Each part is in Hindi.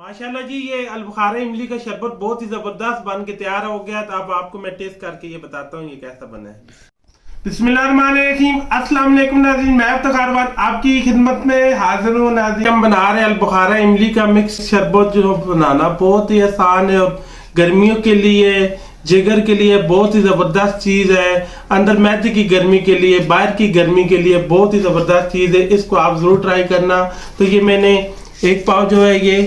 माशाल्लाह जी, ये अलबुखारा इमली का शरबत बहुत ही ज़बरदस्त बन के तैयार हो गया। तो अब आपको मैं टेस्ट करके ये बताता हूँ ये कैसा बना है। बिस्मिल्लाहिर्रहमानिर्रहीम, अस्सलाम वालेकुम नाज़रीन, मैं इफ्तिखार खान आपकी खिदमत में हाजिर हूँ। नाज़रीन, हम बना रहे हैं अलबुखारा इमली का मिक्स शरबत। जो बनाना बहुत ही आसान है और गर्मियों के लिए, जिगर के लिए बहुत ही ज़बरदस्त चीज़ है। अंदर मैदे की गर्मी के लिए, बाहर की गर्मी के लिए बहुत ही ज़बरदस्त चीज़ है। इसको आप ज़रूर ट्राई करना। तो ये मैंने एक पाव जो है ये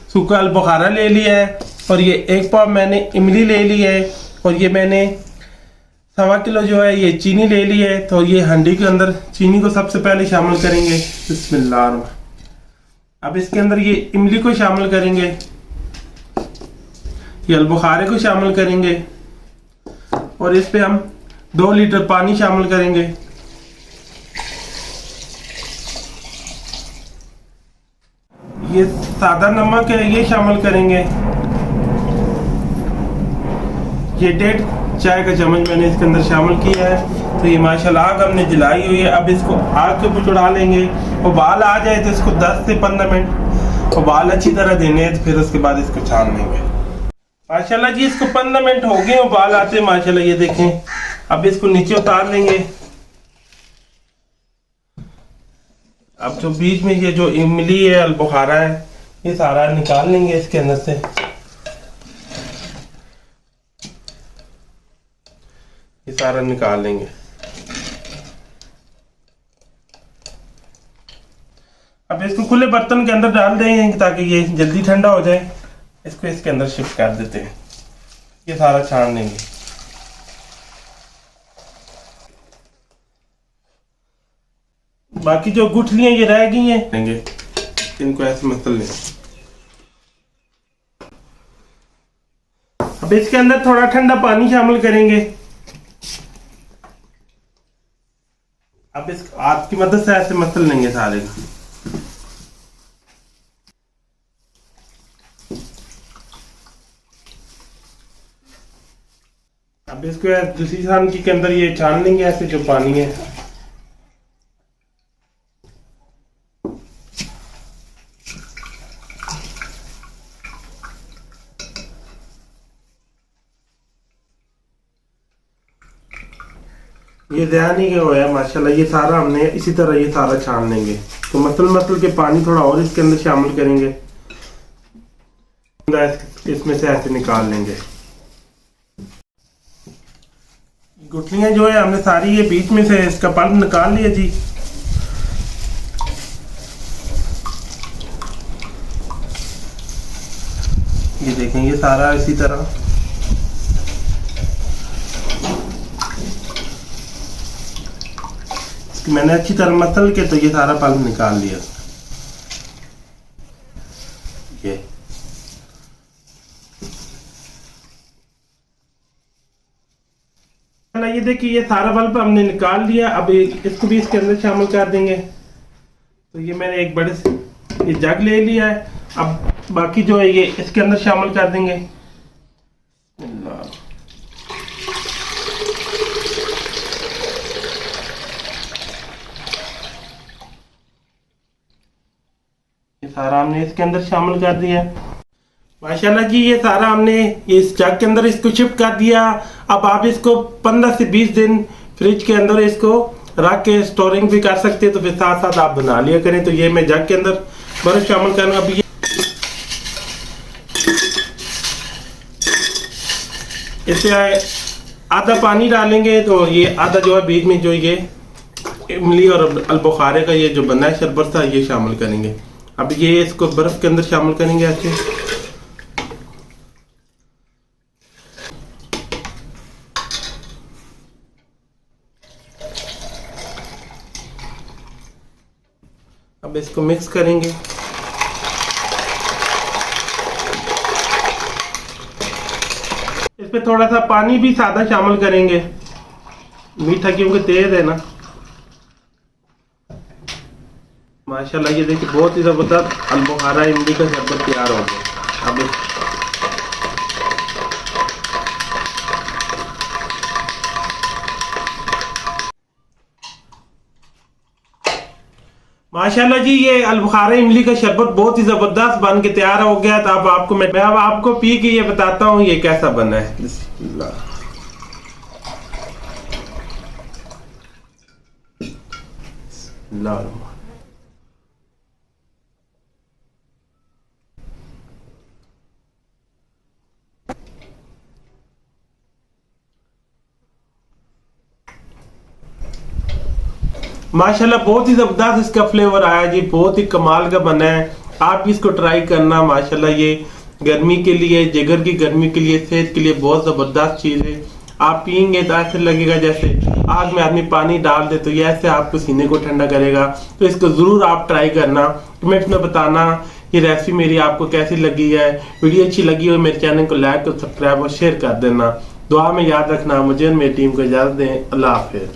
सूखा अलबुखारा ले लिया है और ये एक पाव मैंने इमली ले ली है और ये मैंने 1.25 किलो जो है ये चीनी ले ली है। तो ये हंडी के अंदर चीनी को सबसे पहले शामिल करेंगे। बिस्मिल्लाह। अब इसके अंदर ये इमली को शामिल करेंगे, ये अलबुखारे को शामिल करेंगे और इस पे हम 2 लीटर पानी शामिल करेंगे। ये सादा नमक है, ये शामिल करेंगे। ये 1.5 चाय का चम्मच मैंने इसके अंदर शामिल किया है। तो ये माशाल्लाह आग हमने जलाई हुई है। अब इसको आग के ऊपर चढ़ा लेंगे। उबाल आ जाए तो इसको 10 से 15 मिनट उबाल अच्छी तरह देने हैं। तो फिर उसके बाद इसको छान लेंगे। माशाल्लाह जी, इसको 15 मिनट हो गए उबाल आते माशाल्लाह, ये देखें। अब इसको नीचे उतार लेंगे। अब जो बीच में ये जो इमली है, अलबुखारा है, ये सारा निकाल लेंगे इसके अंदर से। ये सारा निकाल लेंगे। अब इसको खुले बर्तन के अंदर डाल देंगे ताकि ये जल्दी ठंडा हो जाए। इसको इसके अंदर शिफ्ट कर देते हैं। ये सारा छान लेंगे। बाकी जो गुठलियां ये रह गई हैं लेंगे, इनको ऐसे मसल लें। अब इसके अंदर थोड़ा ठंडा पानी शामिल करेंगे। अब इस हाथ की मदद से ऐसे मसल लेंगे सारे। अब इसको दूसरी छाननी के अंदर ये छान लेंगे ऐसे जो पानी है। ये ध्यान ही हो है माशाल्लाह। ये सारा हमने इसी तरह ये सारा छान लेंगे। तो मसल के पानी थोड़ा और इसके अंदर शामिल करेंगे। इसमें से ऐसे निकाल लेंगे। गुठलियां जो है हमने सारी ये बीच में से इसका पल्प निकाल लिया जी। ये देखें, ये सारा इसी तरह मैंने अच्छी तरह मसल के तो ये सारा पल्प निकाल लिया। ये देखिए, ये सारा पल्प हमने निकाल लिया। अब इसको भी इसके अंदर शामिल कर देंगे। तो ये मैंने एक बड़े से ये जग ले लिया है। अब बाकी जो है ये इसके अंदर शामिल कर देंगे। ये सारा हमने इसके अंदर शामिल कर दिया। माशाल्लाह जी, ये सारा हमने इस जग के अंदर इसको शिफ्ट कर दिया। अब आप इसको 15 से 20 दिन फ्रिज के अंदर इसको रख के स्टोरिंग भी कर सकते हैं। तो फिर साथ साथ आप बना लिया करें। तो ये मैं जग के अंदर बर्फ शामिल करना। अब इसे आधा पानी डालेंगे। तो ये आधा जो है बीच में जो ये इमली और अलबुखारे का ये जो बना है शरबत था, ये शामिल करेंगे। अब ये इसको बर्फ के अंदर शामिल करेंगे ऐसे। अब इसको मिक्स करेंगे। इस पे थोड़ा सा पानी भी सादा शामिल करेंगे, मीठा क्योंकि तेज है ना। माशाल्लाह, ये देखिए बहुत ही ज़बरदस्त अलबुखारा इमली का शरबत तैयार हो गया। अब माशाल्लाह जी, ये अलबुखारा इमली का शरबत बहुत ही जबरदस्त बन के तैयार हो गया। तो अब आपको मैं अब आपको पी के ये बताता हूँ ये कैसा बना है। बिस्मिल्लाह। माशाल्लाह बहुत ही जबरदस्त इसका फ्लेवर आया जी, बहुत ही कमाल का बना है। आप इसको ट्राई करना। माशाल्लाह ये गर्मी के लिए, जिगर की गर्मी के लिए, सेहत के लिए बहुत जबरदस्त चीज है। आप पियेंगे तो ऐसे लगेगा जैसे आग में आदमी पानी डाल दे, तो ये ऐसे आपको सीने को ठंडा करेगा। तो इसको जरूर आप ट्राई करना। कमेंट में बताना ये रेसिपी मेरी आपको कैसी लगी है। वीडियो अच्छी लगी हो मेरे चैनल को लाइक और सब्सक्राइब और शेयर कर देना। दुआ में याद रखना। मुझे और मेरी टीम को इजाजत दें। अल्लाह हाफिज।